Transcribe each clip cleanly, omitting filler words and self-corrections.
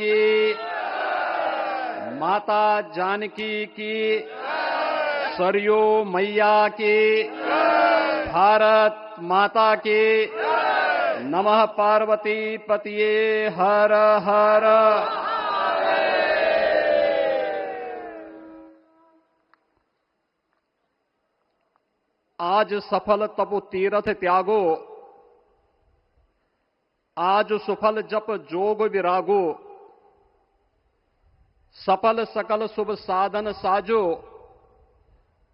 की, माता जानकी की, सरयू मैया की, भारत माता की, नमः पार्वती पतिये हर हर। आज सफल तपु तीरथ त्यागो, आज सुफल जप जोग विरागो, सफल सकल शुभ साधन साजो,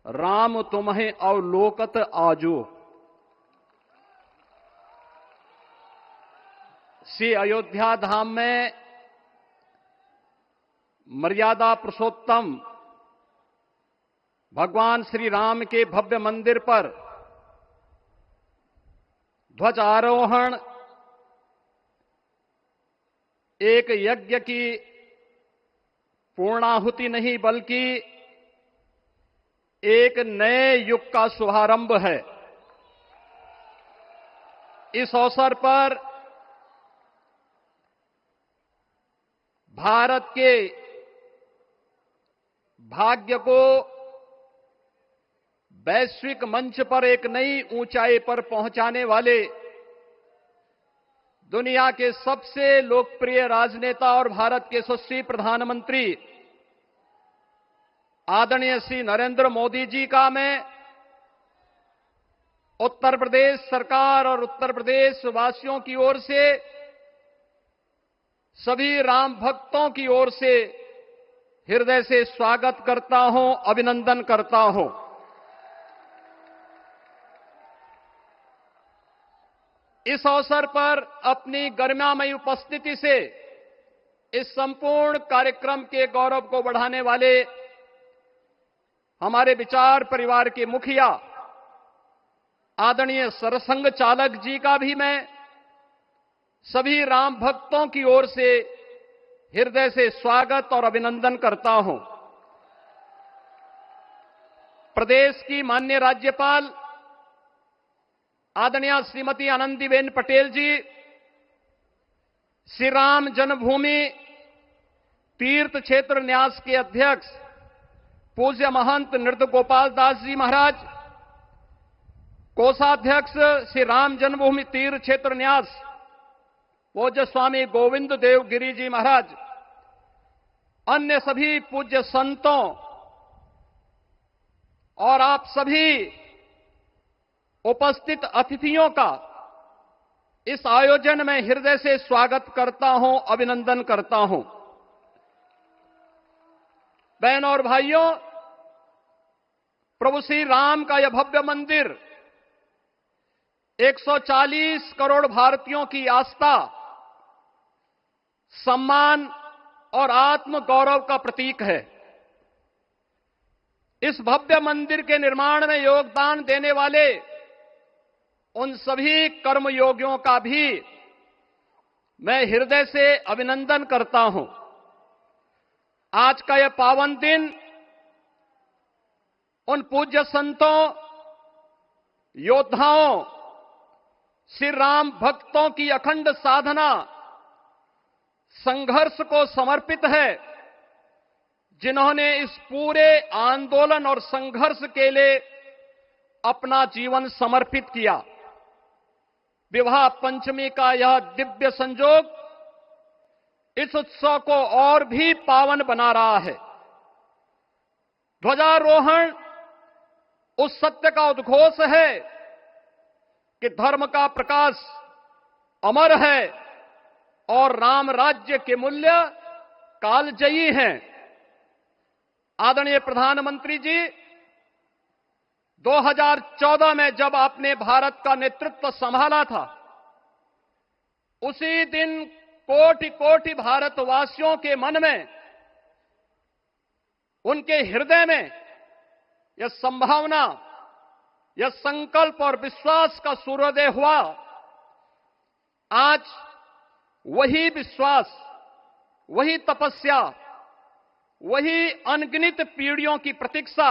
राम तुम्हें अवलोकत आजो। श्री अयोध्या धाम में मर्यादा पुरुषोत्तम भगवान श्री राम के भव्य मंदिर पर ध्वजारोहण एक यज्ञ की पूर्णाहुति नहीं बल्कि एक नए युग का शुभारंभ है। इस अवसर पर भारत के भाग्य को वैश्विक मंच पर एक नई ऊंचाई पर पहुंचाने वाले दुनिया के सबसे लोकप्रिय राजनेता और भारत के यशस्वी प्रधानमंत्री आदरणीय श्री नरेंद्र मोदी जी का मैं उत्तर प्रदेश सरकार और उत्तर प्रदेश वासियों की ओर से, सभी राम भक्तों की ओर से हृदय से स्वागत करता हूं, अभिनंदन करता हूं। इस अवसर पर अपनी गरिमामयी उपस्थिति से इस संपूर्ण कार्यक्रम के गौरव को बढ़ाने वाले हमारे विचार परिवार के मुखिया आदरणीय सरसंघ चालक जी का भी मैं सभी राम भक्तों की ओर से हृदय से स्वागत और अभिनंदन करता हूं। प्रदेश की माननीय राज्यपाल आदरणीय श्रीमती आनंदीबेन पटेल जी, श्री राम जन्मभूमि तीर्थ क्षेत्र न्यास के अध्यक्ष पूज्य महंत नृत्य गोपाल दास जी महाराज, कोषाध्यक्ष श्री राम जन्मभूमि तीर्थ क्षेत्र न्यास पूज्य स्वामी गोविंद देव गिरी जी महाराज, अन्य सभी पूज्य संतों और आप सभी उपस्थित अतिथियों का इस आयोजन में हृदय से स्वागत करता हूं, अभिनंदन करता हूं। बहनों और भाइयों, प्रभु श्री राम का यह भव्य मंदिर 140 करोड़ भारतीयों की आस्था, सम्मान और आत्म गौरव का प्रतीक है। इस भव्य मंदिर के निर्माण में योगदान देने वाले उन सभी कर्मयोगियों का भी मैं हृदय से अभिनंदन करता हूं। आज का यह पावन दिन उन पूज्य संतों, योद्धाओं, श्री राम भक्तों की अखंड साधना, संघर्ष को समर्पित है, जिन्होंने इस पूरे आंदोलन और संघर्ष के लिए अपना जीवन समर्पित किया। विवाह पंचमी का यह दिव्य संयोग इस उत्सव को और भी पावन बना रहा है। ध्वजारोहण उस सत्य का उद्घोष है कि धर्म का प्रकाश अमर है और राम राज्य के मूल्य कालजयी हैं। आदरणीय प्रधानमंत्री जी, 2014 में जब आपने भारत का नेतृत्व संभाला था, उसी दिन कोटि कोटि भारतवासियों के मन में, उनके हृदय में यह संभावना, यह संकल्प और विश्वास का सूर्योदय हुआ। आज वही विश्वास, वही तपस्या, वही अनगिनत पीढ़ियों की प्रतीक्षा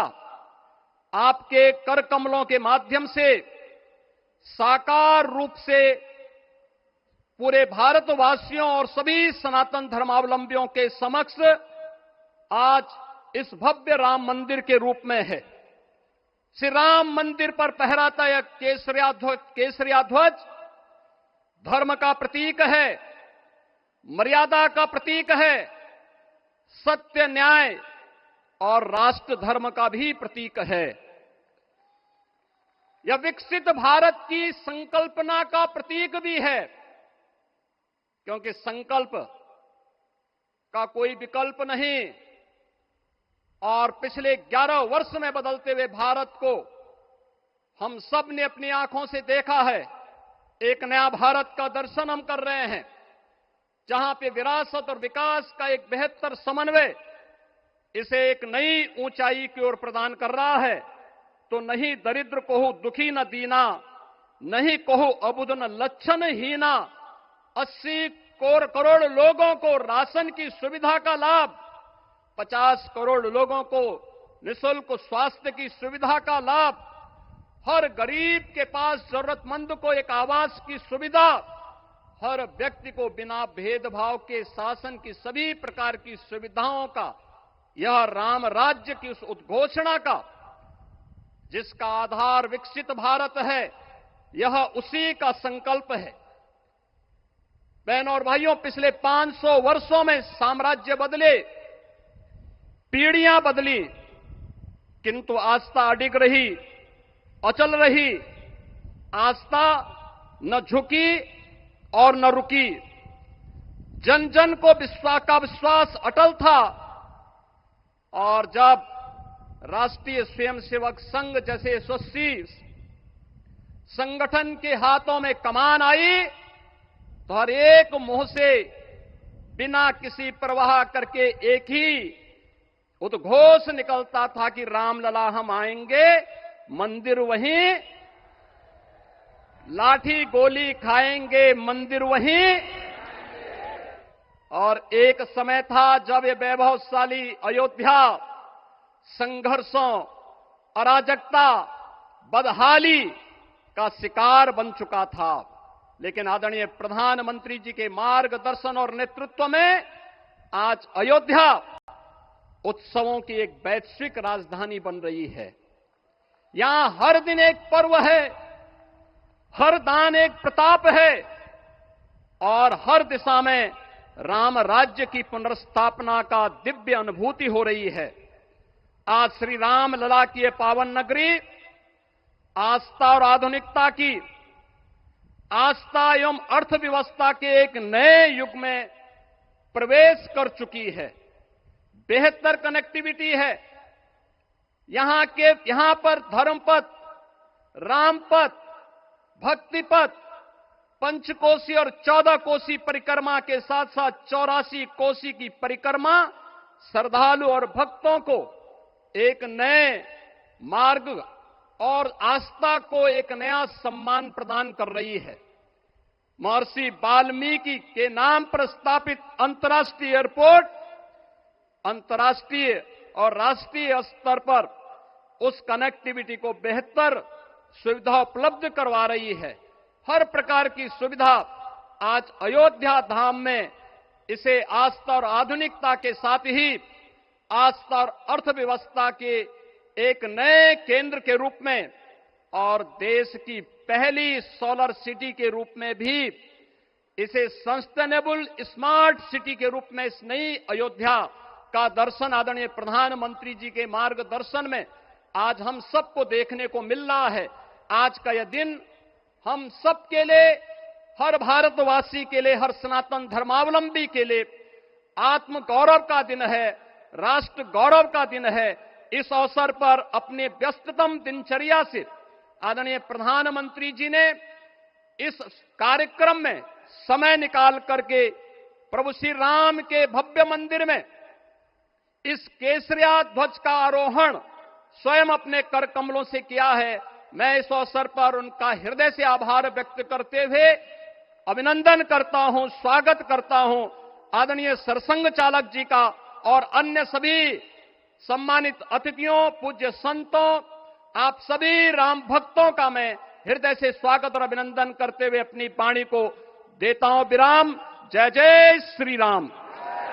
आपके कर कमलों के माध्यम से साकार रूप से पूरे भारतवासियों और सभी सनातन धर्मावलंबियों के समक्ष आज इस भव्य राम मंदिर के रूप में है। श्री राम मंदिर पर फहराता यह केसरिया ध्वज धर्म का प्रतीक है, मर्यादा का प्रतीक है, सत्य, न्याय और राष्ट्र धर्म का भी प्रतीक है। यह विकसित भारत की संकल्पना का प्रतीक भी है, क्योंकि संकल्प का कोई विकल्प नहीं। और पिछले 11 वर्ष में बदलते हुए भारत को हम सब ने अपनी आंखों से देखा है। एक नया भारत का दर्शन हम कर रहे हैं, जहां पे विरासत और विकास का एक बेहतर समन्वय इसे एक नई ऊंचाई की ओर प्रदान कर रहा है। तो नहीं दरिद्र को दुखी न दीना, नहीं कहो अबुद न लक्षण हीना। 80 करोड़ लोगों को राशन की सुविधा का लाभ, 50 करोड़ लोगों को निःशुल्क स्वास्थ्य की सुविधा का लाभ, हर गरीब के पास जरूरतमंद को एक आवास की सुविधा, हर व्यक्ति को बिना भेदभाव के शासन की सभी प्रकार की सुविधाओं का यह राम राज्य की उस उद्घोषणा का, जिसका आधार विकसित भारत है, यह उसी का संकल्प है। बहनों और भाइयों, पिछले 500 वर्षों में साम्राज्य बदले, पीढ़ियां बदली, किंतु आस्था अडिग रही, अचल रही। आस्था न झुकी और न रुकी। जन जन को विश्वास अटल था। और जब राष्ट्रीय स्वयंसेवक संघ जैसे यशस्वी संगठन के हाथों में कमान आई, तो हर एक मुंह से बिना किसी परवाह करके एक ही उद्घोष निकलता था कि रामलला हम आएंगे, मंदिर वहीं, लाठी गोली खाएंगे, मंदिर वहीं। और एक समय था जब ये वैभवशाली अयोध्या संघर्षों, अराजकता, बदहाली का शिकार बन चुका था। लेकिन आदरणीय प्रधानमंत्री जी के मार्गदर्शन और नेतृत्व में आज अयोध्या उत्सवों की एक वैश्विक राजधानी बन रही है। यहां हर दिन एक पर्व है, हर दान एक प्रताप है, और हर दिशा में राम राज्य की पुनर्स्थापना का दिव्य अनुभूति हो रही है। आज श्री राम लला की यह पावन नगरी आस्था और आधुनिकता की, आस्था एवं अर्थव्यवस्था के एक नए युग में प्रवेश कर चुकी है। बेहतर कनेक्टिविटी है। यहां पर धर्मपथ, रामपथ, भक्तिपथ, पंचकोसी और 14 कोसी परिक्रमा के साथ साथ 84 कोसी की परिक्रमा श्रद्धालु और भक्तों को एक नए मार्ग और आस्था को एक नया सम्मान प्रदान कर रही है। महर्षि वाल्मीकि के नाम पर स्थापित अंतर्राष्ट्रीय एयरपोर्ट अंतर्राष्ट्रीय और राष्ट्रीय स्तर पर उस कनेक्टिविटी को बेहतर सुविधा उपलब्ध करवा रही है। हर प्रकार की सुविधा आज अयोध्या धाम में इसे आस्था और आधुनिकता के साथ ही आस्था और अर्थव्यवस्था के एक नए केंद्र के रूप में और देश की पहली सोलर सिटी के रूप में भी, इसे सस्टेनेबल स्मार्ट सिटी के रूप में इस नई अयोध्या का दर्शन आदरणीय प्रधानमंत्री जी के मार्गदर्शन में आज हम सबको देखने को मिल रहा है। आज का यह दिन हम सबके लिए, हर भारतवासी के लिए, हर सनातन धर्मावलंबी के लिए आत्म गौरव का दिन है, राष्ट्र गौरव का दिन है। इस अवसर पर अपने व्यस्ततम दिनचर्या से आदरणीय प्रधानमंत्री जी ने इस कार्यक्रम में समय निकाल करके प्रभु श्री राम के भव्य मंदिर में इस केसरिया ध्वज का आरोहण स्वयं अपने कर कमलों से किया है। मैं इस अवसर पर उनका हृदय से आभार व्यक्त करते हुए अभिनंदन करता हूं, स्वागत करता हूं आदरणीय सरसंघ चालक जी का और अन्य सभी सम्मानित अतिथियों, पूज्य संतों, आप सभी राम भक्तों का मैं हृदय से स्वागत और अभिनंदन करते हुए अपनी वाणी को देता हूं विराम। जय जय श्री राम।